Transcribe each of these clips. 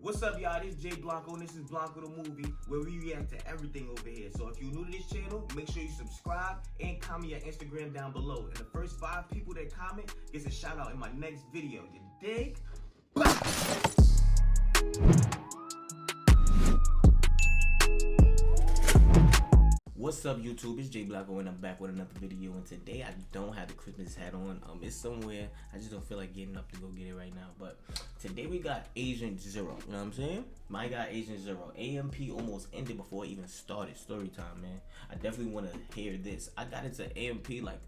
What's up, y'all? This is Jay Blanco, and this is Blanco the Movie, where we react to everything over here. So if you're new to this channel, make sure you subscribe and comment your Instagram down below. And the first 5 people that comment gets a shout out in my next video. You dig? What's up, YouTube? It's Jay Blanco, and I'm back with another video. And today I don't have the Christmas hat on. It's somewhere. I just don't feel like getting up to go get it right now. But today we got Agent Zero. You know what I'm saying? My guy Agent Zero. AMP almost ended before it even started. Story time, man. I definitely want to hear this. I got into AMP like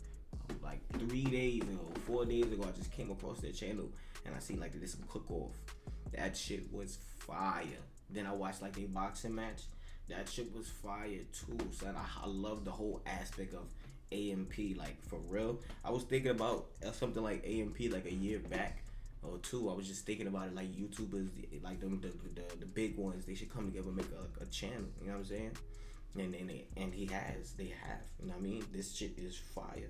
3 days ago, 4 days ago. I just came across their channel and I seen like they did some cook off. That shit was fire. Then I watched like their boxing match. That shit was fire too, son. I love the whole aspect of AMP, like for real. I was thinking about something like AMP like a year back or two. I was just thinking about it, like YouTubers, like them, the big ones. They should come together and make a channel. You know what I'm saying? And they have. You know what I mean? This shit is fire.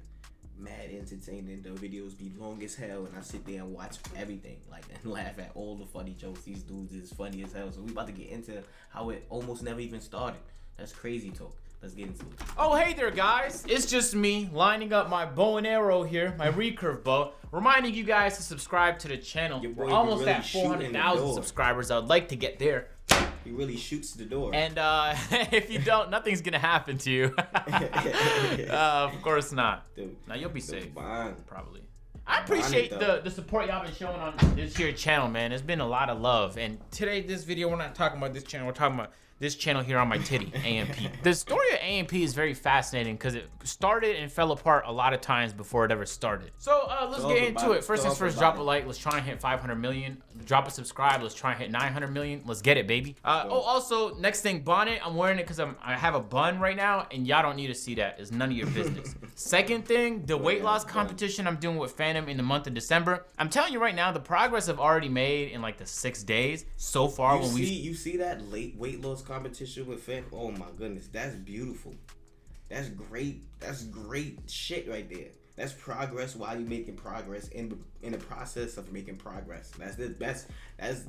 Mad entertaining. The videos be long as hell, and I sit there and watch everything, like, and laugh at all the funny jokes. These dudes is funny as hell. So we about to get into how it almost never even started. That's crazy talk. Let's get into it. Oh, hey there, guys. It's just me lining up my bow and arrow here, my recurve bow, reminding you guys to subscribe to the channel. We're almost really at 400,000 subscribers. I would like to get there. He really shoots the door. And if you don't, nothing's gonna happen to you. Of course not. Dude, now you'll be safe. Probably. I appreciate the support y'all been showing on this here channel, man. There's been a lot of love. And today, this video, we're not talking about this channel. We're talking about this channel here on my titty, AMP. The story of AMP is very fascinating because it started and fell apart a lot of times before it ever started. So let's get into it. First things first, drop a like. Let's try and hit 500 million. Drop a subscribe. Let's try and hit 900 million. Let's get it, baby. Oh, also, next thing, bonnet. I'm wearing it because I have a bun right now, and y'all don't need to see that. It's none of your business. Second thing, the weight loss competition I'm doing with Phantom in the month of December. I'm telling you right now, the progress I've already made in like the 6 days so far. You see that late weight loss competition with Phantom? Oh my goodness, that's beautiful. That's great. That's great shit right there. That's progress while you're making progress in the process of making progress. That's the best. That's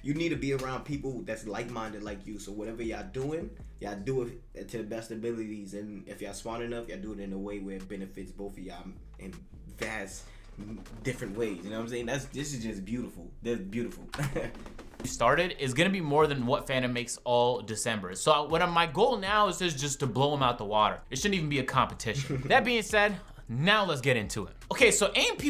you need to be around people that's like-minded like you. So whatever y'all doing, y'all do it to the best abilities. And if y'all smart enough, y'all do it in a way where it benefits both of y'all in vast different ways. You know what I'm saying? This is just beautiful. That's beautiful. Started is gonna be more than what Phantom makes all December. So my goal now is just to blow him out the water. It shouldn't even be a competition. That being said, now let's get into it. Okay, so AMP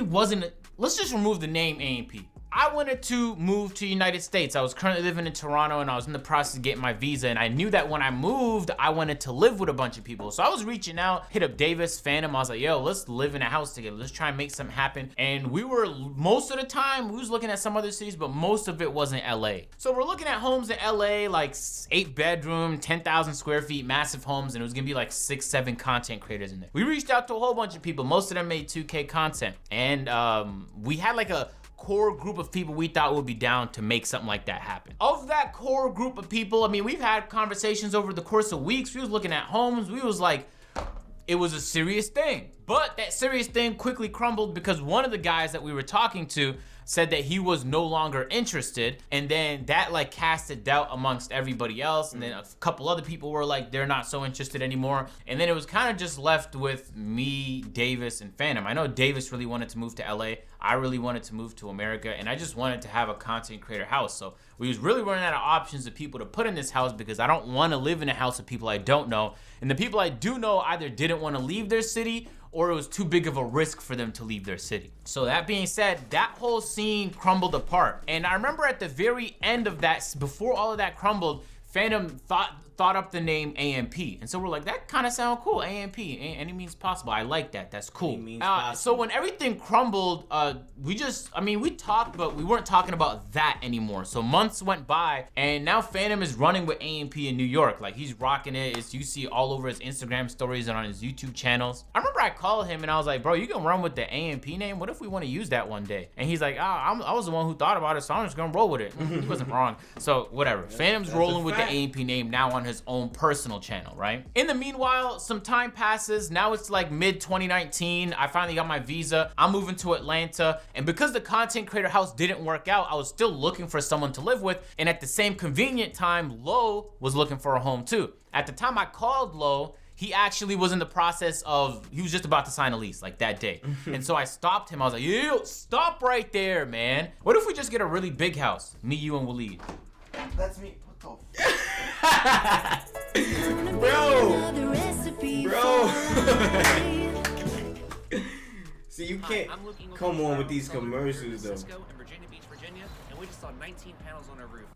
let's just remove the name AMP. I wanted to move to the United States. I was currently living in Toronto and I was in the process of getting my visa, and I knew that when I moved, I wanted to live with a bunch of people. So I was reaching out, hit up Davis, Phantom. I was like, yo, let's live in a house together. Let's try and make something happen. And we were, most of the time, we was looking at some other cities, but most of it wasn't LA. So we're looking at homes in LA, like 8-bedroom, 10,000 square feet, massive homes, and it was gonna be like 6-7 content creators in there. We reached out to a whole bunch of people. Most of them made 2K content. And we had like a core group of people we thought would be down to make something like that happen. Of that core group of people, I mean, we've had conversations over the course of weeks. We was looking at homes. We was like, it was a serious thing. But that serious thing quickly crumbled because one of the guys that we were talking to said that he was no longer interested, and then that like casted doubt amongst everybody else, and then a couple other people were like they're not so interested anymore, and then it was kind of just left with me, Davis, and Phantom. I know Davis really wanted to move to LA. I really wanted to move to America, and I just wanted to have a content creator house. So we was really running out of options of people to put in this house because I don't want to live in a house of people I don't know, and the people I do know either didn't want to leave their city or it was too big of a risk for them to leave their city. So that being said, that whole scene crumbled apart. And I remember at the very end of that, before all of that crumbled, Phantom thought up the name AMP. And so we're like, that kind of sounds cool, AMP, any means possible. I like that, that's cool. So when everything crumbled, we talked, but we weren't talking about that anymore. So months went by, and now Phantom is running with AMP in New York. Like, he's rocking it. It's, you see all over his Instagram stories and on his YouTube channels. I remember I called him and I was like, bro, you can run with the AMP name? What if we want to use that one day? And he's like, I was the one who thought about it, so I'm just gonna roll with it. He wasn't wrong. So whatever. Phantom's rolling with the AMP name now on his own personal channel, right? In the meanwhile, some time passes. Now it's like mid 2019. I finally got my visa. I'm moving to Atlanta. And because the content creator house didn't work out, I was still looking for someone to live with. And at the same convenient time, Lo was looking for a home too. At the time I called Lo, he actually was in the process of, he was just about to sign a lease like that day. And so I stopped him. I was like, yo, stop right there, man. What if we just get a really big house? Me, you, and Waleed. That's me. What the Bro. See, you can't come on with these commercials though. In Virginia Beach, Virginia, and we just saw 19 panels on our roof.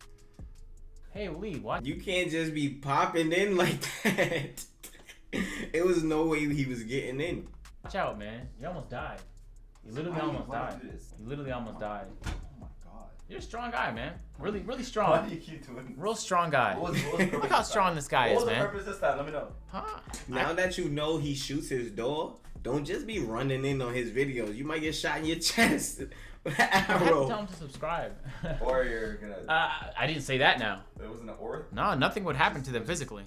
Hey, Waleed, what? You can't just be popping in like that. It was no way he was getting in. Watch out, man. You almost died. You literally almost died. You literally almost died. Oh my god. You're a strong guy, man. Really, really strong. Why do you keep doing this? Real strong guy. What was the Look how strong this guy is, What was the man. purpose this time? Let me know. Huh? Now that you know he shoots his door, don't just be running in on his videos. You might get shot in your chest. I have to tell Arrow. him to subscribe. Or you're gonna. I didn't say that now. It wasn't an or. No, nothing would happen to them physically.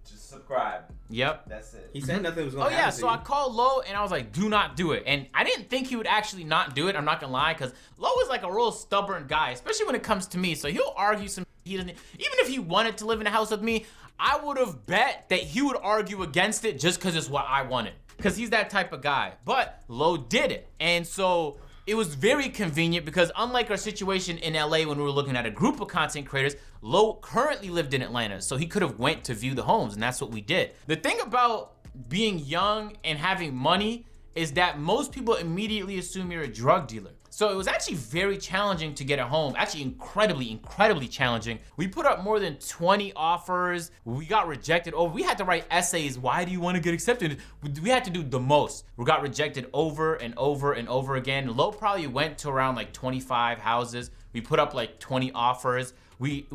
Just subscribe. Yep. That's it. He said nothing was Oh gonna yeah, happen so to I you. called Lo and I was like, do not do it. And I didn't think he would actually not do it. I'm not gonna lie, because Lo is like a real stubborn guy, especially when it comes to me. So he'll argue some, he doesn't, even if he wanted to live in a house with me, I would have bet that he would argue against it just because it's what I wanted. Because he's that type of guy. But Lo did it. And so it was very convenient because unlike our situation in LA when we were looking at a group of content creators, Lo currently lived in Atlanta. So he could have went to view the homes, and that's what we did. The thing about being young and having money is that most people immediately assume you're a drug dealer. So it was actually very challenging to get a home. Actually incredibly challenging. We put up more than 20 offers. We got rejected. Oh, we had to write essays. Why do you want to get accepted? We had to do the most. We got rejected over and over and over again. Lo probably went to around like 25 houses. We put up like 20 offers. We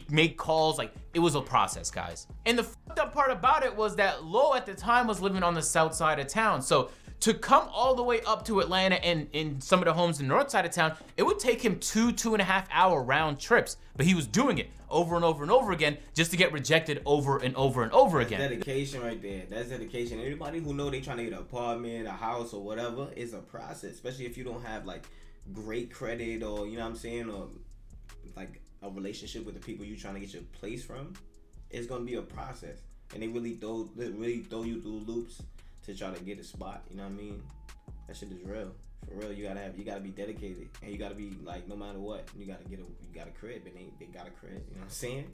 made calls. Like, it was a process, guys. And the fucked up part about it was that Lo at the time was living on the south side of town. So to come all the way up to Atlanta and in some of the homes in the north side of town, it would take him 2.5 hour round trips. But he was doing it over and over and over again just to get rejected over and over and over again. Dedication right there. That's dedication. Anybody who know they trying to get an apartment, a house, or whatever, it's a process. Especially if you don't have like great credit or, you know what I'm saying, or like a relationship with the people you trying to get your place from. It's gonna be a process, and they really throw you through loops to try to get a spot. You know what I mean? That shit is real. For real, you gotta be dedicated, and you gotta be like, no matter what, you got a crib, and they got a crib. You know what I'm saying?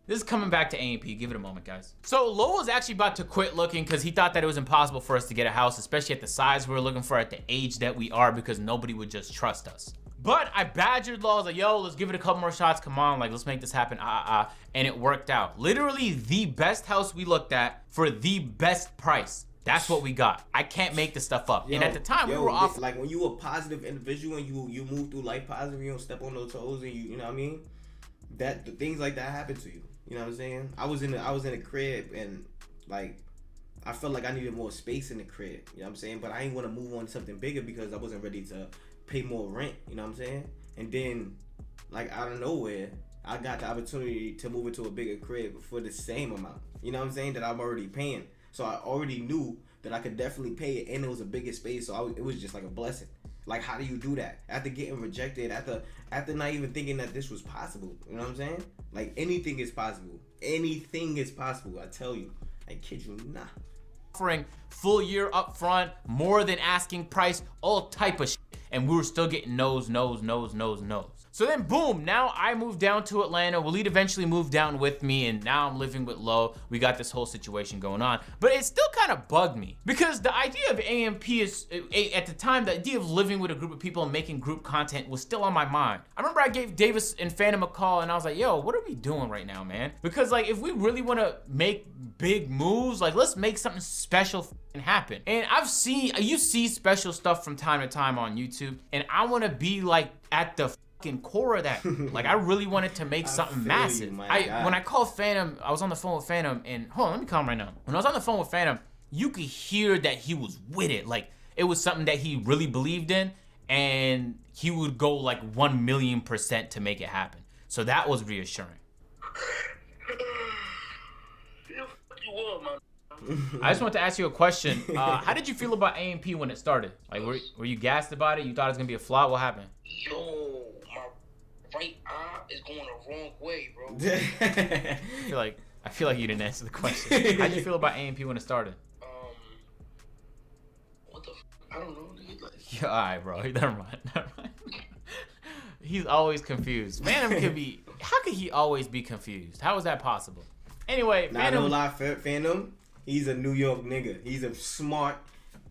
This is coming back to A&P. Give it a moment, guys. So Lo was actually about to quit looking because he thought that it was impossible for us to get a house, especially at the size we were looking for, at the age that we are, because nobody would just trust us. But I badgered Lo. I was like, yo, let's give it a couple more shots. Come on, like, let's make this happen. And it worked out. Literally the best house we looked at for the best price. That's what we got. I can't make this stuff up. And at the time, we were off. Like, when you a positive individual and you move through life positive, you don't step on no toes, and you know what I mean? That things like that happen to you. You know what I'm saying? I was in a crib, and like, I felt like I needed more space in the crib. You know what I'm saying? But I ain't want to move on to something bigger because I wasn't ready to pay more rent. You know what I'm saying? And then, like, out of nowhere, I got the opportunity to move into a bigger crib for the same amount. You know what I'm saying? That I'm already paying. So I already knew that I could definitely pay it, and it was a bigger space. So it was just like a blessing. Like, how do you do that after getting rejected? After not even thinking that this was possible. You know what I'm saying? Like, anything is possible. Anything is possible. I tell you. I kid you not. Offering full year up front, more than asking price, all type of shit. And we were still getting no's. So then boom, now I moved down to Atlanta. Waleed eventually moved down with me, and now I'm living with Lo. We got this whole situation going on. But it still kind of bugged me because the idea of AMP is, at the time, the idea of living with a group of people and making group content was still on my mind. I remember I gave Davis and Phantom a call, and I was like, yo, what are we doing right now, man? Because like, if we really want to make big moves, like, let's make something special happen. And you see special stuff from time to time on YouTube, and I want to be like at the core of that. Like, I really wanted to make something massive. When I called Phantom, I was on the phone with Phantom, and hold on, let me call him right now. When I was on the phone with Phantom, you could hear that he was with it. Like, it was something that he really believed in, and he would go like 1,000,000% to make it happen. So that was reassuring. would, man. I just want to ask you a question. How did you feel about A&P when it started? Like, were you gassed about it? You thought it was gonna be a flop? What happened? Yo, my right eye is going the wrong way, bro. I feel like you didn't answer the question. How'd you feel about A&P when it started? What the? I don't know, nigga. Like, Yeah, all right, bro. Never mind. He's always confused. Phantom could be. How could he always be confused? How is that possible? Anyway, Not Phantom. no lie, Phantom. He's a New York nigga. He's a smart,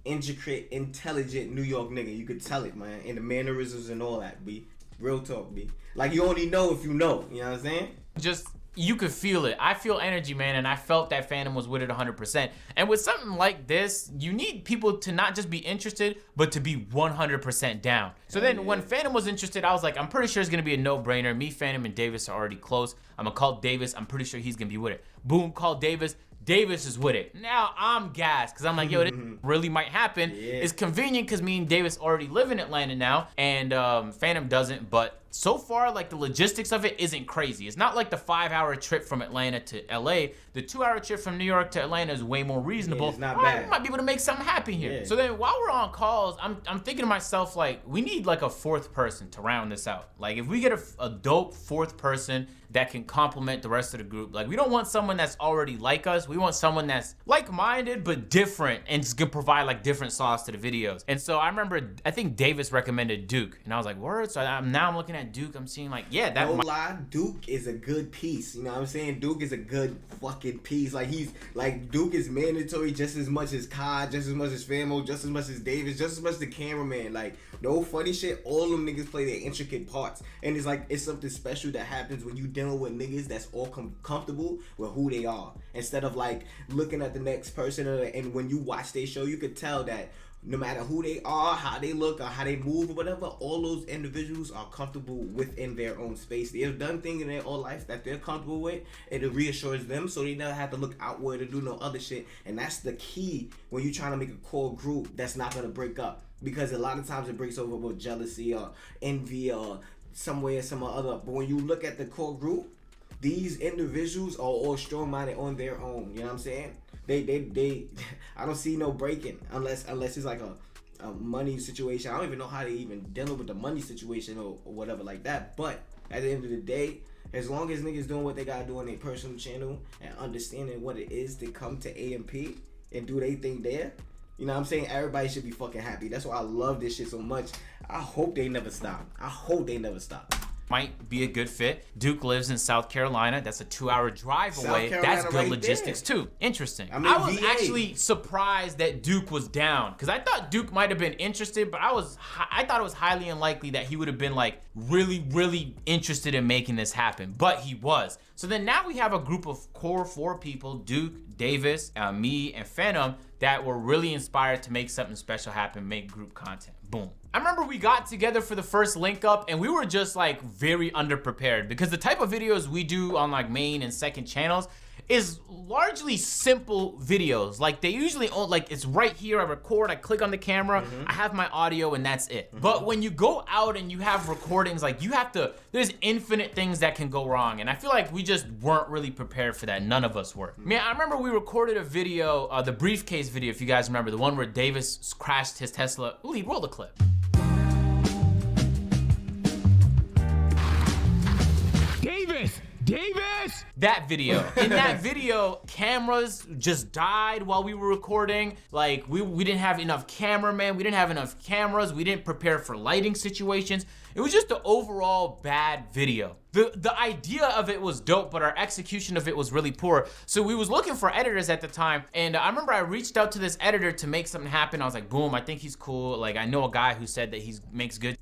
intricate, intelligent New York nigga. You could tell it, man. And the mannerisms and all that, B. Real talk, B. Like, you only know if you know. You know what I'm saying? Just, you could feel it. I feel energy, man, and I felt that Phantom was with it 100%. And with something like this, you need people to not just be interested, but to be 100% down. So then when Phantom was interested, I was like, I'm pretty sure it's going to be a no-brainer. Me, Phantom, and Davis are already close. I'm going to call Davis. I'm pretty sure he's going to be with it. Boom, call Davis. Davis is with it. Now I'm gassed because I'm like, yo, this really might happen. Yeah. It's convenient because me and Davis already live in Atlanta now, and Phantom doesn't. But so far, like, the logistics of it isn't crazy. It's not like the 5-hour trip from Atlanta to LA. The 2-hour trip from New York to Atlanta is way more reasonable. Yeah, it's not All right, bad. we might be able to make something happen here. Yeah. So then while we're on calls, I'm thinking to myself, like, we need like a fourth person to round this out. Like, if we get a dope fourth person that can complement the rest of the group. Like, we don't want someone that's already like us. We want someone that's like-minded but different and just gonna provide like different sauce to the videos. And so I remember, I think Davis recommended Duke, and I was like, word. So now I'm looking at Duke. I'm seeing like, yeah, that. No lie, Duke is a good piece. You know what I'm saying? Duke is a good fucking piece. Like, he's like, Duke is mandatory just as much as Kai, just as much as Famo, just as much as Davis, just as much as the cameraman. Like, no funny shit. All them niggas play their intricate parts, and it's like, it's something special that happens when you dealing with niggas that's all comfortable with who they are, instead of like looking at the next person. And when you watch their show, you could tell that no matter who they are, how they look, or how they move, or whatever, all those individuals are comfortable within their own space. They've done things in their whole life that they're comfortable with, and it reassures them, so they never have to look outward or do no other shit. And that's the key when you're trying to make a core group that's not gonna break up, because a lot of times it breaks over with jealousy or envy or some way or some other. But when you look at the core group, these individuals are all strong-minded on their own. You know what I'm saying? They I don't see no breaking unless it's like a money situation. I don't even know how they even dealing with the money situation or whatever like that. But at the end of the day, as long as niggas doing what they gotta do on their personal channel and understanding what it is to come to A&P and do their thing there, you know what I'm saying? Everybody should be fucking happy. That's why I love this shit so much. I hope they never stop. I hope they never stop. Might be a good fit. Duke lives in South Carolina. That's a 2-hour drive away. Carolina, That's good right logistics there. too. Interesting. I mean, I was VA. actually surprised that Duke was down, because I thought Duke might have been interested, but I thought it was highly unlikely that he would have been like really interested in making this happen. But he was. So then now we have a group of core 4 people: Duke, Davis, me, and Phantom, that were really inspired to make something special happen, make group content. Boom. I remember we got together for the first link up, and we were just like very underprepared, because the type of videos we do on like main and second channels is largely simple videos. Like, they usually own, like, it's right here, I record, I click on the camera, I have my audio, and that's it. But when you go out and you have recordings, like, you have to, there's infinite things that can go wrong, and I feel like we just weren't really prepared for that. None of us were. Man, I remember we recorded a video, the briefcase video, if you guys remember, the one where Davis crashed his Tesla. Ooh, roll the clip. Davis! That video. In that video, cameras just died while we were recording. Like, we didn't have enough cameramen, we didn't have enough cameras, we didn't prepare for lighting situations. It was just an overall bad video. The idea of it was dope, but our execution of it was really poor. So we was looking for editors at the time, and I remember I reached out to this editor to make something happen. I was like, boom, I think he's cool. Like, I know a guy who said that he makes good.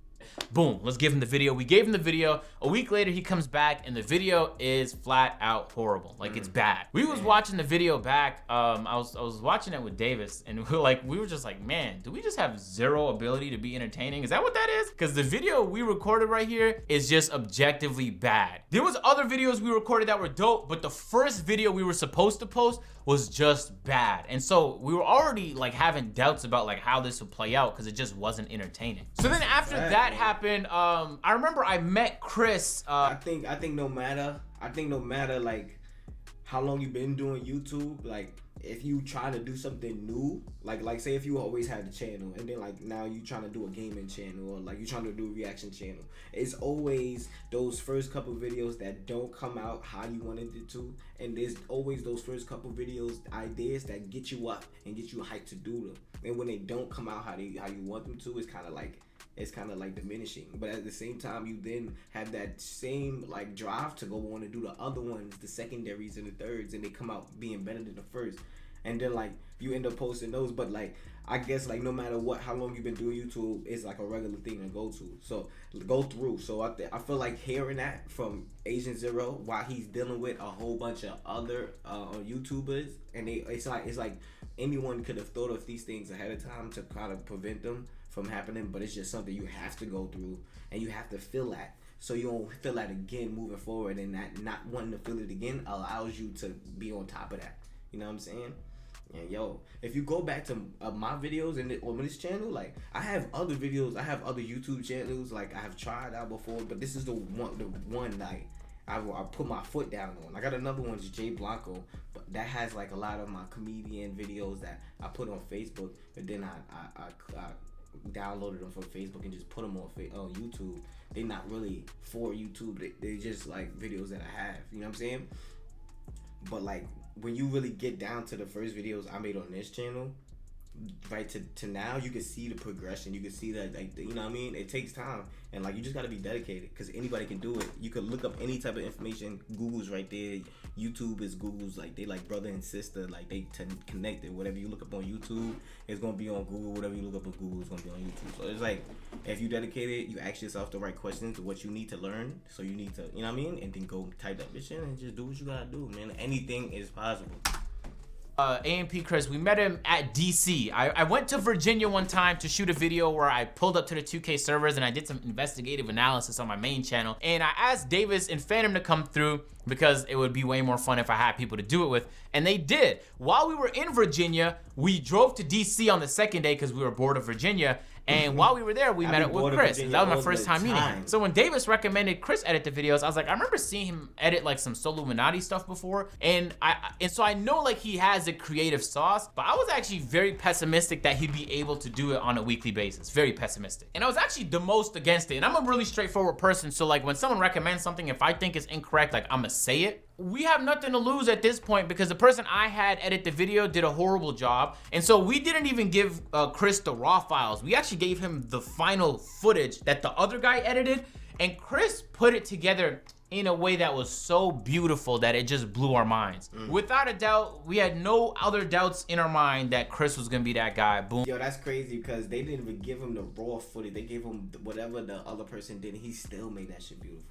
Boom, let's give him the video. We gave him the video. A week later, he comes back, and the video is flat out horrible. Like, it's bad. We was watching the video back. I was watching it with Davis, and we were just like, man, do we just have zero ability to be entertaining? Is that what that is? Because the video we recorded right here is just objectively bad. There was other videos we recorded that were dope, but the first video we were supposed to post was just bad. And so we were already like having doubts about like how this would play out, because it just wasn't entertaining. So then after that happened, I remember I met Chris. I think no matter like how long you been doing YouTube, like if you try to do something new, like say if you always had the channel and then like now you trying to do a gaming channel or like you trying to do a reaction channel, it's always those first couple videos that don't come out how you wanted it to, and there's always those first couple videos ideas that get you up and get you hyped to do them, and when they don't come out how you want them to, it's kind of like diminishing. But at the same time, you then have that same like drive to go on and do the other ones, the secondaries and the thirds, and they come out being better than the first. And then like you end up posting those. But like I guess like no matter what, how long you've been doing YouTube, it's like a regular thing to go to. So go through. So I feel like hearing that from Asian Zero while he's dealing with a whole bunch of other YouTubers, and it's like anyone could have thought of these things ahead of time to kind of prevent them from happening, but it's just something you have to go through and you have to feel that, so you don't feel that again moving forward, and that not wanting to feel it again allows you to be on top of that. You know what I'm saying? And yo, if you go back to my videos on this channel, like I have other videos, I have other YouTube channels like I have tried out before, but this is the one like I put my foot down on. I got another one, it's Jay Blanco, but that has like a lot of my comedian videos that I put on Facebook, but then I downloaded them from Facebook and just put them on YouTube. They're not really for YouTube. They just like videos that I have. You know what I'm saying? But like when you really get down to the first videos I made on this channel, right to now, you can see the progression. You can see that, like, you know what I mean? It takes time, and like you just gotta be dedicated, because anybody can do it. You could look up any type of information. Google's right there. YouTube is Google's, like they like brother and sister, like they connected. Whatever you look up on YouTube, it's gonna be on Google. Whatever you look up on Google, it's gonna be on YouTube. So it's like if you dedicated, you ask yourself the right questions of what you need to learn. So you need to, you know what I mean, and then go type that bitch in and just do what you gotta do, man. Anything is possible. AMP Chris, we met him at DC. I went to Virginia one time to shoot a video where I pulled up to the 2K servers and I did some investigative analysis on my main channel. And I asked Davis and Phantom to come through because it would be way more fun if I had people to do it with. And they did. While we were in Virginia, we drove to DC on the second day because we were bored of Virginia. And while we were there, we met up with Chris. That was my first time meeting him. So when Davis recommended Chris edit the videos, I was like, I remember seeing him edit like some Soluminati stuff before. And so I know like he has a creative sauce, but I was actually very pessimistic that he'd be able to do it on a weekly basis. Very pessimistic. And I was actually the most against it. And I'm a really straightforward person. So like when someone recommends something, if I think it's incorrect, like I'm gonna say it. We have nothing to lose at this point because the person I had edit the video did a horrible job. And so we didn't even give Chris the raw files. We actually gave him the final footage that the other guy edited. And Chris put it together in a way that was so beautiful that it just blew our minds. Without a doubt, we had no other doubts in our mind that Chris was gonna be that guy. Boom. Yo, that's crazy because they didn't even give him the raw footage. They gave him whatever the other person did. He still made that shit beautiful.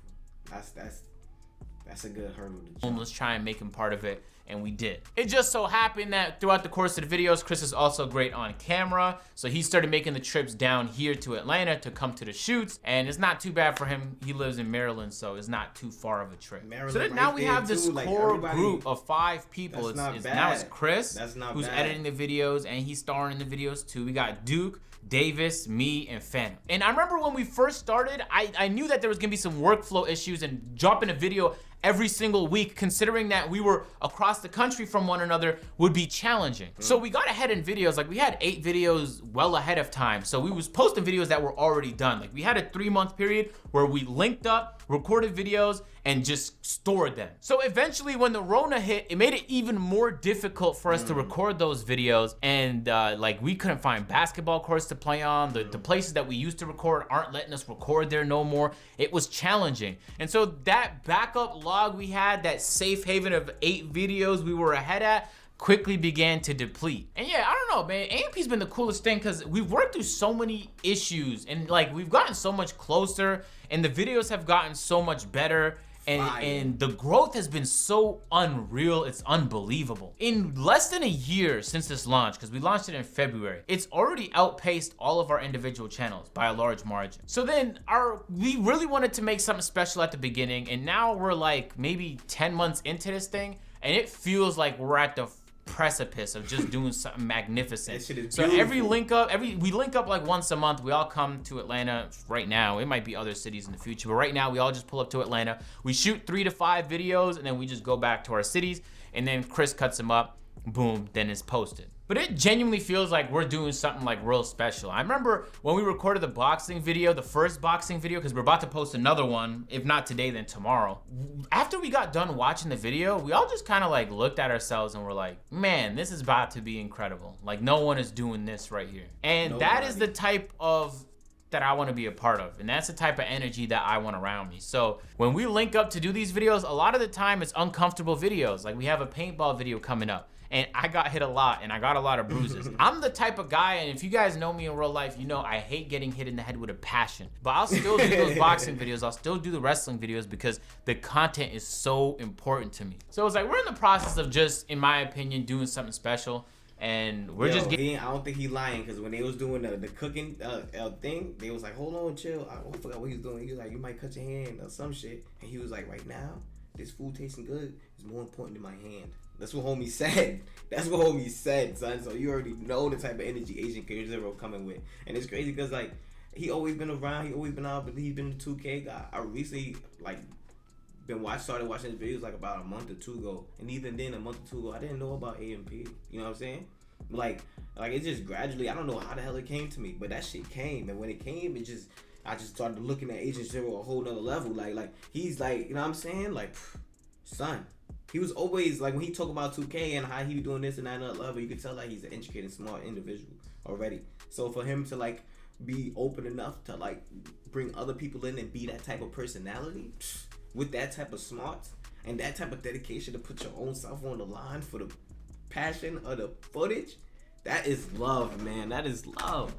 That's a good hurdle to jump. Let's try and make him part of it, and we did. It just so happened that throughout the course of the videos, Chris is also great on camera, so he started making the trips down here to Atlanta to come to the shoots, and it's not too bad for him. He lives in Maryland, so it's not too far of a trip. Maryland, so then now we have this core group of 5 people. Now it's Chris, who's editing the videos, and he's starring in the videos too. We got Duke, Davis, me, and Phantom. And I remember when we first started, I knew that there was gonna be some workflow issues and dropping a video every single week, considering that we were across the country from one another, would be challenging. So we got ahead in videos. Like we had 8 videos well ahead of time. So we was posting videos that were already done. Like we had a 3-month period where we linked up, recorded videos, and just stored them. So eventually when the Rona hit, it made it even more difficult for us to record those videos. And like we couldn't find basketball courts to play on. The places that we used to record aren't letting us record there no more. It was challenging. And so that backup log we had, that safe haven of 8 videos we were ahead at, quickly began to deplete. And yeah, I don't know, man, AMP's been the coolest thing because we've worked through so many issues and like we've gotten so much closer and the videos have gotten so much better. And the growth has been so unreal, it's unbelievable. In less than a year since this launch, because we launched it in February, it's already outpaced all of our individual channels by a large margin. So then we really wanted to make something special at the beginning, and now we're like maybe 10 months into this thing, and it feels like we're at the precipice of just doing something magnificent. That shit is so beautiful. we link up like once a month. We all come to Atlanta right now. It might be other cities in the future, but right now we all just pull up to Atlanta. We shoot 3 to 5 videos, and then we just go back to our cities, and then Chris cuts them up, boom, then it's posted. But it genuinely feels like we're doing something like real special. I remember when we recorded the boxing video, the first boxing video, because we're about to post another one, if not today, then tomorrow. After we got done watching the video, we all just kind of like looked at ourselves and were like, man, this is about to be incredible. Like, no one is doing this right here. And that is the type of that I want to be a part of, and that's the type of energy that I want around me. So when we link up to do these videos, a lot of the time it's uncomfortable videos. Like, we have a paintball video coming up, and I got hit a lot, and I got a lot of bruises. I'm the type of guy, and if you guys know me in real life, you know I hate getting hit in the head with a passion. But I'll still do those boxing videos. I'll still do the wrestling videos because the content is so important to me. So it's like we're in the process of just, in my opinion, doing something special. And we're just getting. I don't think he lying, because when they was doing the cooking thing, they was like, hold on, chill. I forgot what he was doing. He was like, you might cut your hand or some shit. And he was like, right now, this food tasting good is more important than my hand. That's what homie said. That's what homie said, son. So you already know the type of energy Agent Zero coming with. And it's crazy because, like, he always been around. He always been out, but he's been the 2K guy. I recently, like, started watching his videos like about a month or two ago, and even then, a month or two ago, I didn't know about AMP. You know what I'm saying? Like it's just gradually. I don't know how the hell it came to me, but that shit came, and when it came, I just started looking at Agent Zero a whole nother level. Like he's like, you know what I'm saying? Like, son, he was always like, when he talk about 2K and how he was doing this and that and that level, you could tell like he's an intricate and smart individual already. So for him to like be open enough to like bring other people in and be that type of personality. With that type of smarts and that type of dedication to put your own self on the line for the passion of the footage, that is love, man. That is love.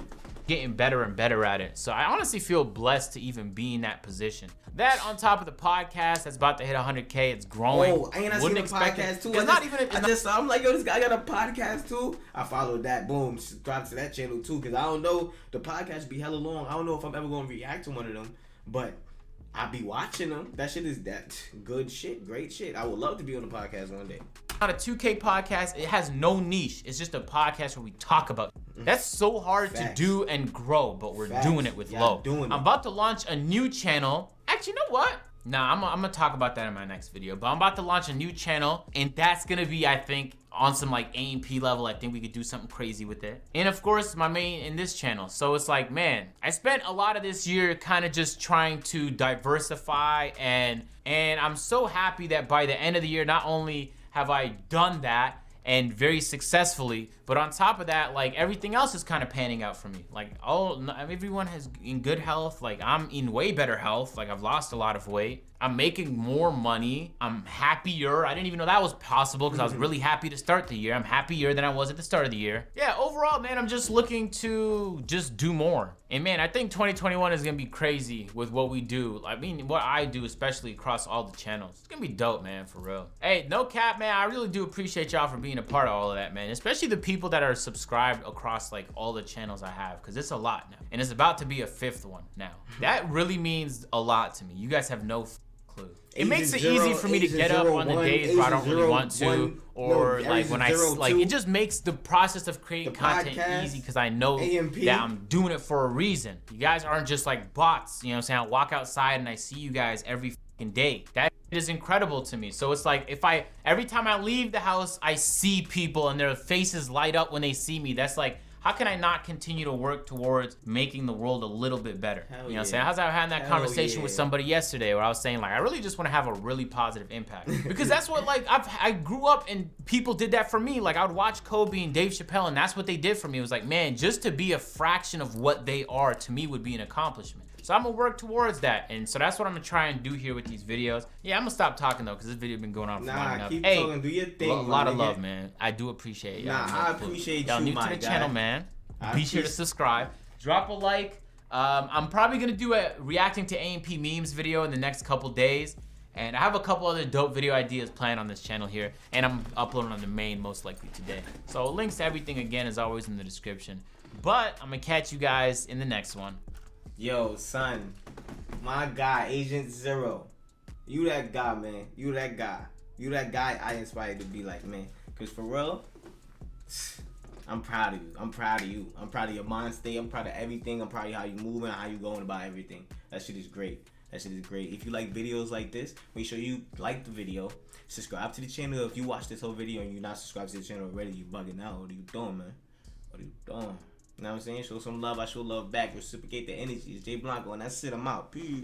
Getting better and better at it. So I honestly feel blessed to even be in that position. That on top of the podcast that's about to hit 100K, it's growing. Oh, ain't I seen a podcast too? I'm like, yo, this guy got a podcast too. I followed that. Boom, subscribe to that channel too, because I don't know, the podcast be hella long. I don't know if I'm ever going to react to one of them, but I be watching them. That shit is that good shit, great shit. I would love to be on the podcast one day. Not a 2K podcast. It has no niche. It's just a podcast where we talk about. That's so hard to do and grow, but we're doing it with love. I'm about to launch a new channel. Actually, you know what? Nah, I'm gonna talk about that in my next video. But I'm about to launch a new channel, and that's gonna be, I think, on some like AMP level. I think we could do something crazy with it. And of course, my main in this channel. So it's like, man, I spent a lot of this year kind of just trying to diversify, and I'm so happy that by the end of the year, not only have I done that and very successfully, but on top of that, like, everything else is kind of panning out for me. Like, everyone is in good health. Like, I'm in way better health. Like, I've lost a lot of weight. I'm making more money. I'm happier. I didn't even know that was possible because I was really happy to start the year. I'm happier than I was at the start of the year. Yeah, overall, man, I'm just looking to just do more. And man, I think 2021 is gonna be crazy with what we do. I mean, what I do, especially across all the channels. It's gonna be dope, man, for real. Hey, no cap, man, I really do appreciate y'all for being a part of all of that, man. Especially the people that are subscribed across like all the channels I have, because it's a lot now. And it's about to be a 5th one now. That really means a lot to me. You guys have no clue. It makes it easy for me to get up on the days where I don't really want to, or like when it just makes the process of creating content easy, because I know that I'm doing it for a reason. You guys aren't just like bots, you know what I'm saying? I walk outside and I see you guys every fucking day. That is incredible to me. So it's like, every time I leave the house, I see people and their faces light up when they see me. That's like, how can I not continue to work towards making the world a little bit better? You know what I'm saying? I had that conversation with somebody yesterday where I was saying, like, I really just want to have a really positive impact. Because that's what, like, I grew up and people did that for me. Like, I would watch Kobe and Dave Chappelle, and that's what they did for me. It was like, man, just to be a fraction of what they are, to me, would be an accomplishment. So I'm gonna work towards that, and so that's what I'm gonna try and do here with these videos. Yeah, I'm gonna stop talking though, because this video been going on for long enough. Keep talking, do your thing. A lot of love, man. I do appreciate y'all. I appreciate y'all. Y'all new to the channel, man. Be sure to subscribe. Drop a like. I'm probably gonna do a reacting to AMP memes video in the next couple days. And I have a couple other dope video ideas planned on this channel here, and I'm uploading on the main most likely today. So links to everything again is always in the description. But I'm gonna catch you guys in the next one. Yo, son, my guy, Agent Zero. You that guy, man. You that guy. You that guy I inspired to be like, man. Cause for real, I'm proud of you. I'm proud of you. I'm proud of your mind state. I'm proud of everything. I'm proud of how you moving, how you going about everything. That shit is great. That shit is great. If you like videos like this, make sure you like the video. Subscribe to the channel. If you watch this whole video and you're not subscribed to the channel already, you bugging out. What are you doing, man? What are you doing? You know what I'm saying? Show some love. I show love back. Reciprocate the energy. It's Jay Blanco, and that's it. I'm out. Peace.